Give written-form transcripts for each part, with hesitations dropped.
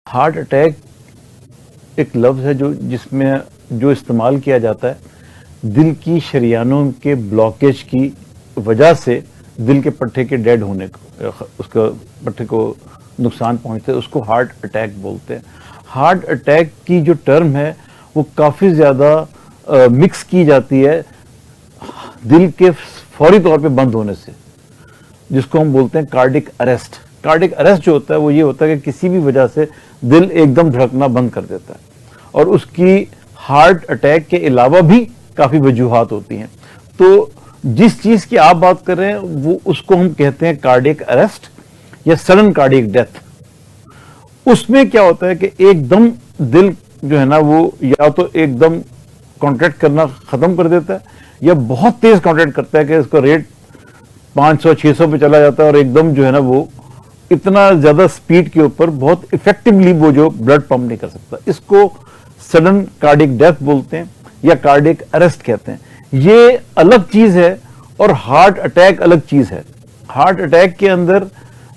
Heart attack एक लफ्ज़ है जो इस्तेमाल किया जाता है दिल की शरियानों के ब्लॉकेज की वजह से दिल के पट्टे के डेड होने को, उसका पट्टे को नुकसान पहुंचते हैं, उसको हार्ट अटैक बोलते हैं। हार्ट अटैक की जो टर्म है वो काफ़ी ज़्यादा मिक्स की जाती है दिल के फौरी तौर पे बंद होने से, जिसको हम बोलते हैं कार्डिक अरेस्ट। कार्डिक अरेस्ट जो होता है वो ये होता है कि किसी भी वजह से दिल एकदम धड़कना बंद कर देता है, और उसकी हार्ट अटैक के अलावा भी काफ़ी वजूहात होती हैं। तो जिस चीज़ की आप बात कर रहे हैं वो उसको हम कहते हैं कार्डिक अरेस्ट या सडन कार्डिक डेथ। उसमें क्या होता है कि एकदम दिल जो है ना वो या तो एकदम कॉन्ट्रैक्ट करना ख़त्म कर देता है या बहुत तेज़ कॉन्ट्रैक्ट करता है कि उसका रेट 500-600 पे चला जाता है, और एकदम जो है ना वो इतना ज़्यादा स्पीड के ऊपर बहुत इफेक्टिवली वो जो ब्लड पंप नहीं कर सकता। इसको सडन कार्डिक डेथ बोलते हैं या कार्डिक अरेस्ट कहते हैं। ये अलग चीज़ है और हार्ट अटैक अलग चीज़ है। हार्ट अटैक के अंदर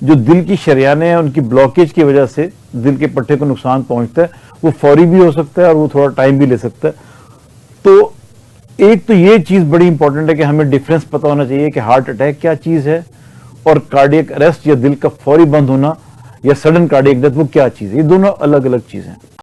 जो दिल की शरियानें हैं उनकी ब्लॉकेज की वजह से दिल के पट्टे को नुकसान पहुंचता है, वो फौरी भी हो सकता है और वो थोड़ा टाइम भी ले सकता है। तो एक तो ये चीज़ बड़ी इंपॉर्टेंट है कि हमें डिफरेंस पता होना चाहिए कि हार्ट अटैक क्या चीज़ है और कार्डियक अरेस्ट या दिल का फौरी बंद होना या सडन कार्डियक डेथ वो क्या चीज़ है। ये दोनों अलग अलग चीज़ें हैं।